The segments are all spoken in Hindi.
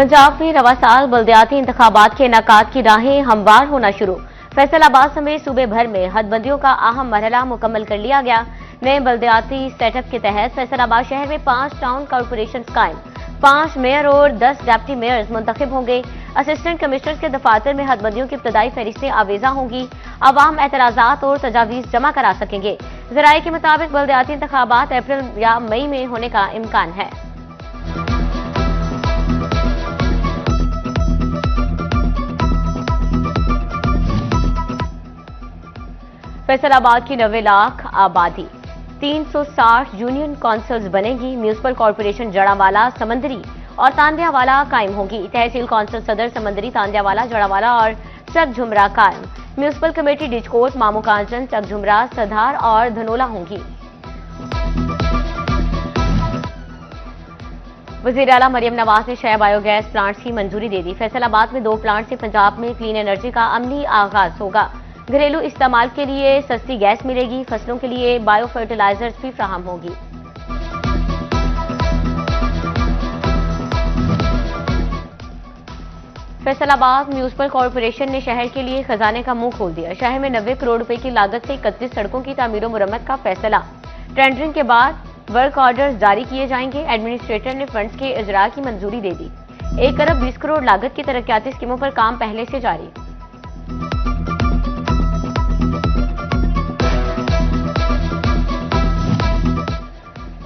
पंजाब में रवा साल बल्दियाती इंतखाबात के इनेकाद की राहें हमवार होना शुरू। फैसलाबाद समेत सूबे भर में हदबंदियों का अहम मरहला मुकम्मल कर लिया गया। नए बल्दियाती सेटअप के तहत फैसलाबाद शहर में 5 टाउन कॉरपोरेशन कायम, 5 मेयर और 10 डिप्टी मेयर्स मुंतखब होंगे। असिस्टेंट कमिश्नर के दफातर में हदबंदियों की इब्तदाई फहरिस्तें आवेजा होंगी। अवाम एतराजात और तजावीज जमा करा सकेंगे। जराये के मुताबिक बल्दियाती इंतखाबात अप्रैल या मई में होने का इम्कान है। फैसलाबाद की 90 लाख आबादी, 360 यूनियन काउंसिल्स बनेगी। म्यूनिसिपल कॉरपोरेशन जड़ावाला, समंदरी और तांदियावाला कायम होगी। तहसील काउंसिल सदर समंदरी, तांदियावाला, जड़ावाला और चक झुमरा कायम। म्यूनिसिपल कमेटी डिजकोट, मामू कांचन, चक झुमरा, सधार और धनोला होंगी। वज़ीर आला मरियम नवाज ने 6 बायोगैस प्लांट्स की मंजूरी दे दी। फैसलाबाद में 2 प्लांट से पंजाब में क्लीन एनर्जी का अमली आगाज होगा। घरेलू इस्तेमाल के लिए सस्ती गैस मिलेगी। फसलों के लिए बायो फर्टिलाइजर्स भी फ्राहम होगी। फैसलाबाद म्यूनिसिपल कॉरपोरेशन ने शहर के लिए खजाने का मुंह खोल दिया। शहर में 90 करोड़ रुपए की लागत से 31 सड़कों की तामीर और मुरम्मत का फैसला। टेंडरिंग के बाद वर्क ऑर्डर्स जारी किए जाएंगे। एडमिनिस्ट्रेटर ने फंड्स के इजरा की मंजूरी दे दी। 1 अरब 20 करोड़ लागत की तरक्याती स्कीमों पर काम पहले से जारी।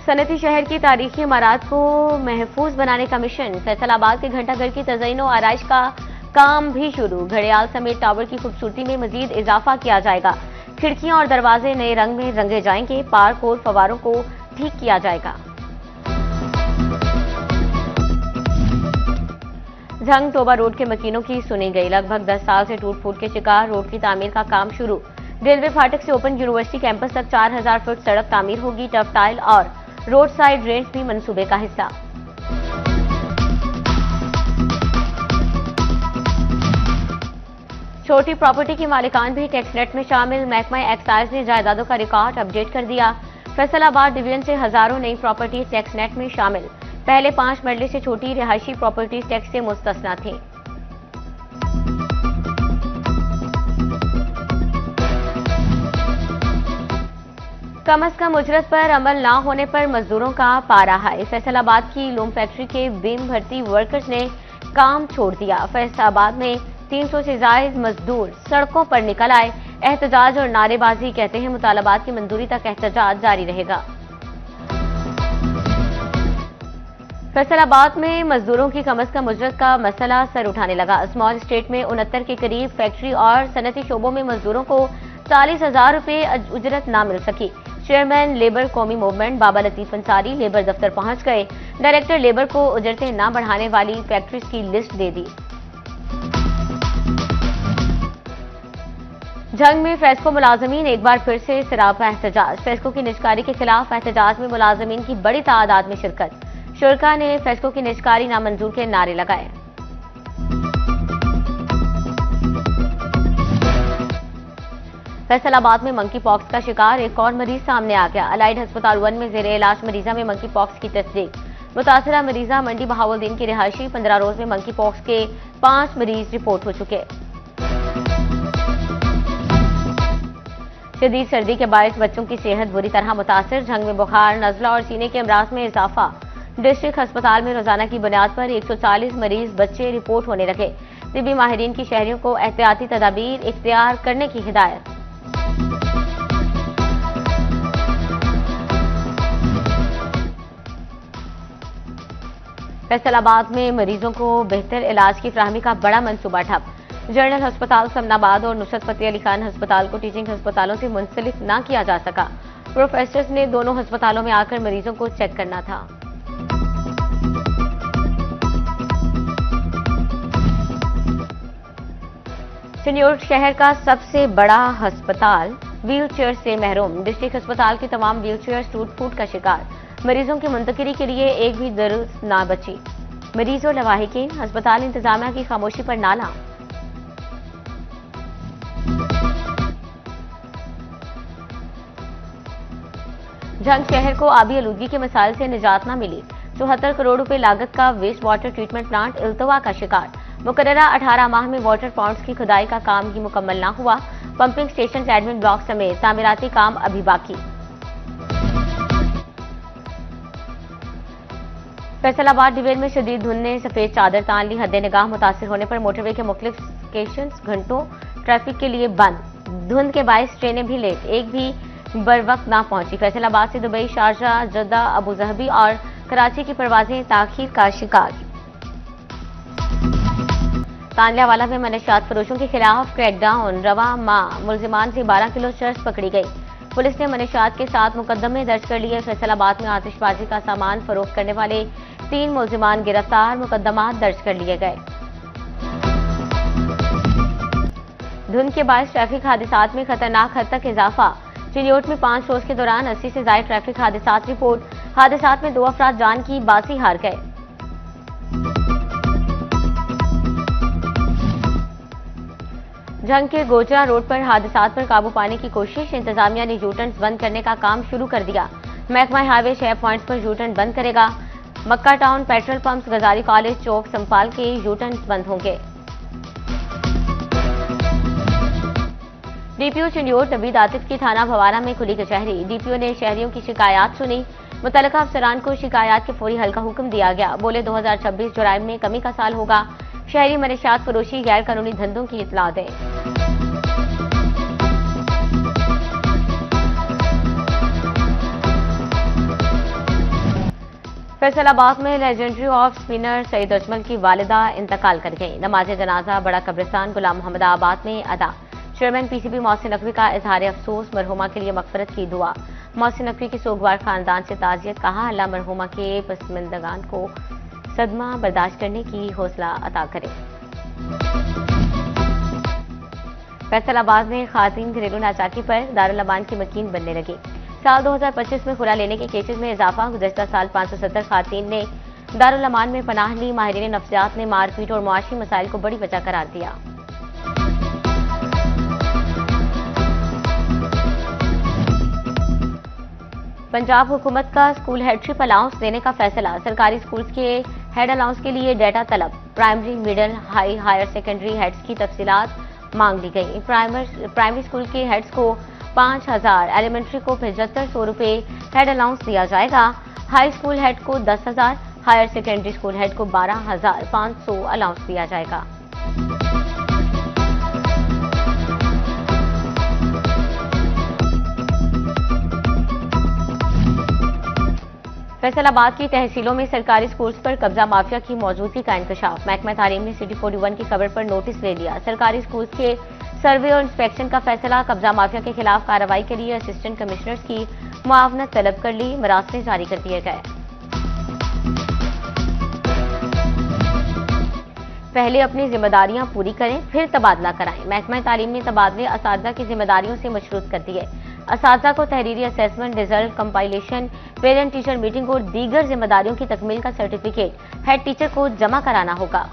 सनती शहर की तारीखी इमारत को महफूज बनाने का मिशन। फैसलाबाद के घंटाघर की तज़यीन और आराइश का काम भी शुरू। घड़ियाल समेत टावर की खूबसूरती में मजीद इजाफा किया जाएगा। खिड़कियां और दरवाजे नए रंग में रंगे जाएंगे। पार्क और फवारों को ठीक किया जाएगा। झंग तोबा रोड के मकीनों की सुनी गई। लगभग 10 साल से टूट फूट के शिकार रोड की तामीर का काम शुरू। रेलवे फाटक से ओपन यूनिवर्सिटी कैंपस तक 4000 फुट सड़क तामीर होगी। टफ टाइल और रोड साइड ड्रेन्स भी मंसूबे का हिस्सा। छोटी प्रॉपर्टी की मालिकान भी टैक्स नेट में शामिल। महकमा एक्साइज ने जायदादों का रिकॉर्ड अपडेट कर दिया। फैसलाबाद डिवीजन से हजारों नई प्रॉपर्टी टैक्स नेट में शामिल। पहले 5 मरले से छोटी रिहायशी प्रॉपर्टी टैक्स से मुस्तस्ना थी। कम अज कम उजरत पर अमल न होने पर मजदूरों का पारा हाई। फैसलाबाद की लूम फैक्ट्री के बीम भर्ती वर्कर्स ने काम छोड़ दिया। फैसलाबाद में 300 से ज्यादा मजदूर सड़कों पर निकल आए। एहतजाज और नारेबाजी, कहते हैं मुतालबात की मंजूरी तक एहतजाज जारी रहेगा। फैसलाबाद में मजदूरों की कम अज कम उजरत का मसला सर उठाने लगा। स्मॉल स्टेट में 69 के करीब फैक्ट्री और सनती शोबों में मजदूरों को 40,000 रुपए उजरत न मिल सकी। चेयरमैन लेबर कौमी मूवमेंट बाबा लतीफ अंसारी लेबर दफ्तर पहुंच गए। डायरेक्टर लेबर को उजरतें न बढ़ाने वाली फैक्ट्रीज की लिस्ट दे दी। जंग में फेस्को मुलाजमीन एक बार फिर से सरापा एहतजाज। फेस्को की निजकारी के खिलाफ एहतजाज में मुलाजमीन की बड़ी तादाद में शिरकत। शुरका ने फेस्को की निजकारी नामंजूर के नारे लगाए। फैसलाबाद में मंकी पॉक्स का शिकार एक और मरीज सामने आ गया। अलाइड अस्पताल 1 में जेर इलाज मरीजा में मंकी पॉक्स की तस्दीक। मुतासरा मरीजा मंडी बहावुद्दीन की रिहायशी। 15 रोज में मंकी पॉक्स के 5 मरीज रिपोर्ट हो चुके। शदीद सर्दी के बायस बच्चों की सेहत बुरी तरह मुतासर। झंग में बुखार, नजला और सीने के अमराज में इजाफा। डिस्ट्रिक्ट अस्पताल में रोजाना की बुनियाद पर 140 मरीज बच्चे रिपोर्ट होने लगे। तिब्बी माहिरीन की शहरियों को एहतियाती तदाबीर इख्तियार करने की हिदायत। फैसलाबाद में मरीजों को बेहतर इलाज की फ्राहमी का बड़ा मंसूबा ठप। जनरल अस्पताल समनाबाद और नुसरत फतेह अली खान अस्पताल को टीचिंग अस्पतालों से मुंसलिक न किया जा सका। प्रोफेसर्स ने दोनों अस्पतालों में आकर मरीजों को चेक करना था। सिन्योर शहर का सबसे बड़ा अस्पताल व्हील चेयर से महरूम। डिस्ट्रिक्ट अस्पताल की तमाम व्हील चेयर टूट फूट का शिकार। मरीजों की मुंतकिली के लिए एक भी दरुस्त ना बची। मरीजों लवाहिकीन, अस्पताल इंतजामिया की खामोशी पर नाला। झंग शहर को आबी आलूदगी के मसाइल से निजात न मिली। 74 करोड़ रुपए लागत का वेस्ट वाटर ट्रीटमेंट प्लांट इल्तवा का शिकार। मुकर्ररा 18 माह में वाटर पॉन्ड्स की खुदाई का काम ही मुकम्मल न हुआ। पंपिंग स्टेशन एडमिन ब्लॉक समेत तामीराती काम अभी बाकी। फैसलाबाद डिवीजन में शदीद धुंध ने सफेद चादर तान ली। हद निगाह मुतासिर होने पर मोटरवे के मुख्तलिफ स्टेशन घंटों ट्रैफिक के लिए बंद। धुंध के बायस ट्रेनें भी लेट, एक भी बर वक्त ना पहुंची। फैसलाबाद से दुबई, शारजाह, जद्दा, अबू जहबी और कराची की परवाजें ताखीर का शिकार। तांलियावाला में मनशियात फरोशों के खिलाफ क्रैकडाउन। रवा माह मुलजिमान से 12 किलो चरस पकड़ी गई। पुलिस ने मनशियात के साथ मुकदमे दर्ज कर लिए। फैसलाबाद में आतिशबाजी का सामान फरोख्त करने वाले 3 मुलजिमान गिरफ्तार। मुकदमा दर्ज कर लिए गए। धुंध के बायस ट्रैफिक हादसात में खतरनाक हद तक इजाफा। चिलियोट में 5 रोज के दौरान 80 से ज्यादा ट्रैफिक हादसात रिपोर्ट। हादसात में 2 अफराद जान की बाजी हार गए। झंग के गोजरा रोड पर हादसात पर काबू पाने की कोशिश। इंतजामिया ने यूटर्न्स बंद करने का काम शुरू कर दिया। महकमा हाईवे 6 पॉइंट्स पर यूटर्न बंद करेगा। मक्का टाउन, पेट्रोल पंप्स, गजारी कॉलेज चौक, संपाल के यूटर्न्स बंद होंगे। डीपीओ चिन्योट नवीद आतिफ की थाना भवाना में खुली कचहरी। डीपीओ ने शहरियों की शिकायत सुनी। मुतल्लिका अफसरान को शिकायत के फौरी हल का हुक्म दिया गया। बोले 2026 जुराइम में कमी का साल होगा। शहरी मनशियात फरोशी, गैर कानूनी धंधों की इत्तला दें। फैसलाबाद में legendary of spinner Saeed Ajmal की वालिदा इंतकाल कर गई। नमाज जनाजा बड़ा कब्रिस्तान गुलाम मोहम्मदाबाद में अदा। चेयरमैन पीसीबी मोहसिन नकवी का इजहार अफसोस, मरहुमा के लिए मगफरत की दुआ। मोहसिन नकवी की सोगवार खानदान से ताजियत, कहा अल्लाह मरहुमा के पसमंदगान को सदमा बर्दाश्त करने की हौसला अता करे। फैसलाबाद में खातिन घरेलू नाचाकी पर दारुल अमान की मकीन बनने लगी। साल 2025 में खुला लेने के केसेस में इजाफा। गुज़श्ता साल 570 खातिन ने दारुल अमान में पनाह ली। माहिरीन नफ्सियात ने मारपीट और मुआशी मसाइल को बड़ी वजह करार दिया। पंजाब हुकूमत का स्कूल हेडशिप अलाउंस देने का फैसला। सरकारी स्कूल्स के हेड अलाउंस के लिए डेटा तलब। Primary, middle, high, higher secondary heads की तफसीलात मांग ली गई। प्राइमरी स्कूल के हेड्स को 5,000, एलिमेंट्री को 7500 रुपए हेड अलाउंस दिया जाएगा। हाई स्कूल हेड को 10,000, हायर सेकेंडरी स्कूल हेड को 12,500 अलाउंस दिया जाएगा। फैसलाबाद की तहसीलों में सरकारी स्कूल्स पर कब्जा माफिया की मौजूदगी का इंकशाफ। महकमा तालीम ने सिटी 41 की खबर पर नोटिस ले लिया। सरकारी स्कूल्स के सर्वे और इंस्पेक्शन का फैसला। कब्जा माफिया के खिलाफ कार्रवाई के लिए असिस्टेंट कमिश्नर्स की मुआवनत तलब कर ली। मरासले जारी कर दिए गए। पहले अपनी जिम्मेदारियां पूरी करें, फिर तबादला कराएं। महकमा तालीम ने तबादले असातिज़ा की जिम्मेदारियों से मशरूत कर दिए। असातिज़ा को तहरीरी assessment, result compilation, parent teacher meeting और दीगर जिम्मेदारियों की तकमील का सर्टिफिकेट हेड टीचर को जमा कराना होगा।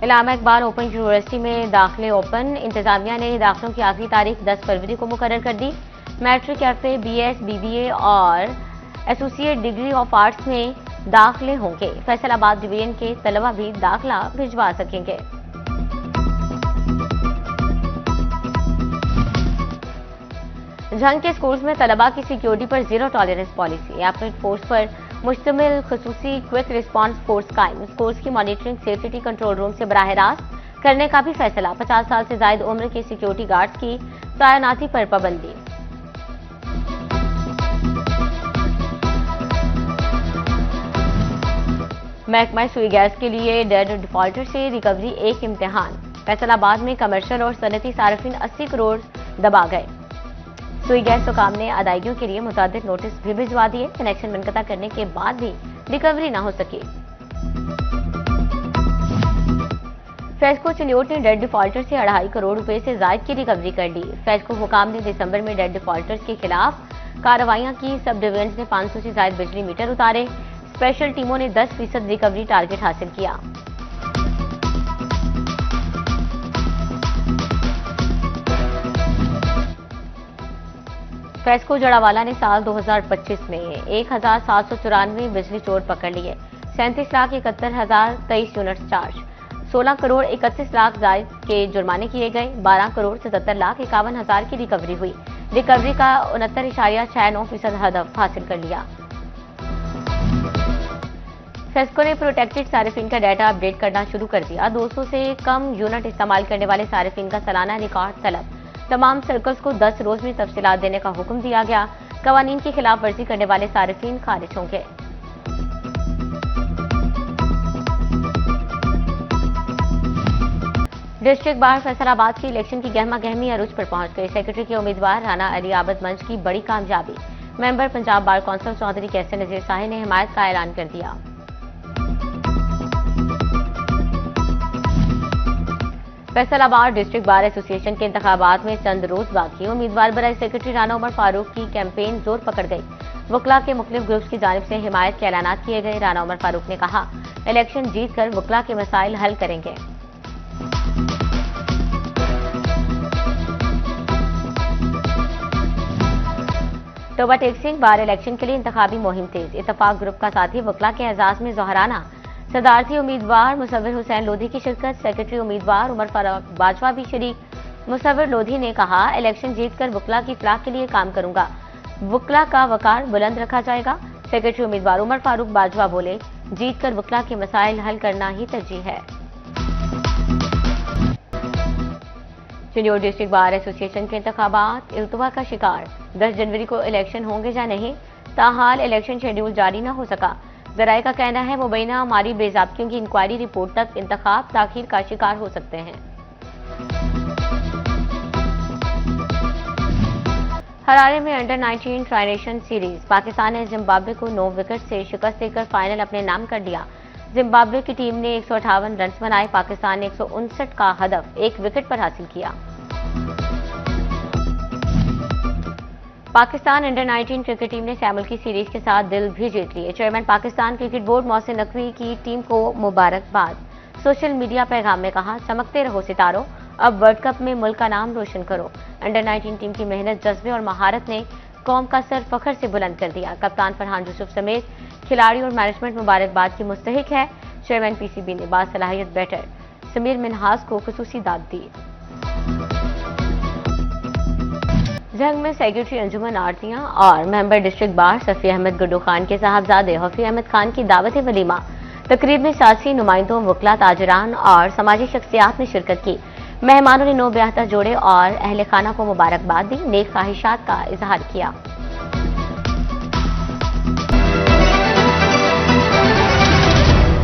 इलामा इकबाल ओपन यूनिवर्सिटी में दाखिले ओपन। इंतजामिया ने दाखिलों की आखिरी तारीख 10 फरवरी को मुकर्रर कर दी। मैट्रिक, एफए, बीएस, बीबीए और एसोसिएट डिग्री ऑफ आर्ट्स में दाखिले होंगे। फैसलाबाद डिवीजन के तलबा भी दाखिला भिजवा सकेंगे। झंग के स्कूल्स में तलबा की सिक्योरिटी पर zero tolerance policy. Appellate force पर मुश्तमिल खुसूसी क्विक रिस्पांस फोर्स कायम। स्कूल्स की मॉनिटरिंग सेफ्टी कंट्रोल रूम से बराह रास्त करने का भी फैसला। 50 साल से ज्यादा उम्र के सिक्योरिटी गार्ड्स की तैनाती पर पाबंदी। महकमा सुई गैस के लिए डेड डिफॉल्टर से रिकवरी एक इम्तिहान। फैसलाबाद में कमर्शियल और सनती सार्फिन 80 करोड़ दबा गए। सुई गैस हुकाम ने अदायगियों के लिए मुतअद्दिद नोटिस भी भिजवा दिए। कनेक्शन मुनक़ता करने के बाद भी रिकवरी न हो सकी। फेस्को चिलियोट ने डेड डिफॉल्टर से 2.5 करोड़ रुपए से ज्यादा की रिकवरी कर ली। फेस्को हुकाम ने दिसंबर में डेड डिफॉल्टर्स के खिलाफ कार्रवाइयां की। सब डिवीजन ने 500 से ज्यादा बिजली मीटर उतारे। स्पेशल टीमों ने 10% रिकवरी टारगेट हासिल किया। फेस्को जड़ावाला ने साल 2025 में 1,794 बिजली चोर पकड़ लिए, 37,71,023 यूनिट्स चार्ज, 16 करोड़ 31 लाख जायद के जुर्माने किए गए, 12 करोड़ 77 लाख 51,000 की रिकवरी हुई। रिकवरी का 69.69% हदफ हासिल कर लिया। फेस्को ने प्रोटेक्टेड सार्फिन का डाटा अपडेट करना शुरू कर दिया। 200 से कम यूनिट इस्तेमाल करने वाले सार्फिन का सालाना रिकॉर्ड तलब। तमाम सर्कल्स को 10 रोज में तफसीलात देने का हुक्म दिया गया। कवानीन की खिलाफ वर्जी करने वाले सार्फिन खारिज होंगे। डिस्ट्रिक्ट बार फैसलाबाद की इलेक्शन की गहमा गहमी अरूज पर पहुंच गई। सेक्रेटरी के उम्मीदवार राना अली आबद मंच की बड़ी कामयाबी। Member Punjab bar council Chaudhry कैसे नजीर शाही ने हिमायत का ऐलान कर दिया। फैसलाबाद डिस्ट्रिक्ट बार एसोसिएशन के इंतखाबात में चंद रोज बाकी। उम्मीदवार बराए सेक्रेटरी राना उमर फारूक की कैंपेन जोर पकड़ गई। वकला के मुख्तलिफ ग्रुप्स की जानिब से हिमायत के ऐलान किए गए। राना उमर फारूक ने कहा, इलेक्शन जीतकर वकला के मसाइल हल करेंगे। तोबा टेक सिंह बार इलेक्शन के लिए इंतखाबी मुहिम तेज। इत्तफाक ग्रुप का साथी वकला के एजाज में जोहराना। सदारती उम्मीदवार मुसव्विर हुसैन लोधी की शिरकत। सेक्रेटरी उम्मीदवार उमर फारूक बाजवा भी शरीक। मुसव्विर लोधी ने कहा, इलेक्शन जीतकर वकला की फलाह के लिए काम करूंगा। वकला का वकार बुलंद रखा जाएगा। सेक्रेटरी उम्मीदवार उमर फारूक बाजवा बोले, जीतकर वकला के मसाइल हल करना ही तरजीह है। चिन्योर डिस्ट्रिक्ट बार एसोसिएशन के इंतखाबात इल्तवा का शिकार। 10 जनवरी को इलेक्शन होंगे या नहीं, ताहाल इलेक्शन शेड्यूल जारी न हो सका। जराये का कहना है, मुबैना मारी बेज़ाब्तियों की इंक्वायरी रिपोर्ट तक इंतखाब ताखीर का शिकार हो सकते हैं। हरारे में under 19 tri nation series. Pakistan ने जिम्बाब्वे को 9 विकेट से शिकस्त देकर फाइनल अपने नाम कर लिया। जिम्बाब्वे की टीम ने 158 रन बनाए। पाकिस्तान ने 159 का हदफ 1 विकेट पर हासिल किया। पाकिस्तान अंडर 19 क्रिकेट टीम ने सैमुअल की सीरीज के साथ दिल भी जीत लिए। Chairman Pakistan cricket board Mohsin Naqvi की टीम को मुबारकबाद। सोशल मीडिया पैगाम में कहा, चमकते रहो सितारों, अब वर्ल्ड कप में मुल्क का नाम रोशन करो। अंडर 19 टीम की मेहनत, जज्बे और महारत ने कौम का सर फखर से बुलंद कर दिया। कप्तान फरहान यूसुफ समेत खिलाड़ी और मैनेजमेंट मुबारकबाद की मुस्तहिक है। चेयरमैन पीसीबी ने बासलाहियत बैटर समीर मिनहास को खुसूसी दाद दी। जंग में सेक्रेटरी अंजुमन आरतियां और member district bar Safi Ahmad Guddu Khan के साहबजादे हफी अहमद खान की दावत वलीमा। तकरीब में सियासी नुमाइंदों, वकला, ताजरान और समाजी शख्सियात ने शिरकत की। मेहमानों ने 9 ब्याहता जोड़े और अहले खाना को मुबारकबाद दी, नेक ख्वाहिशात का इजहार किया।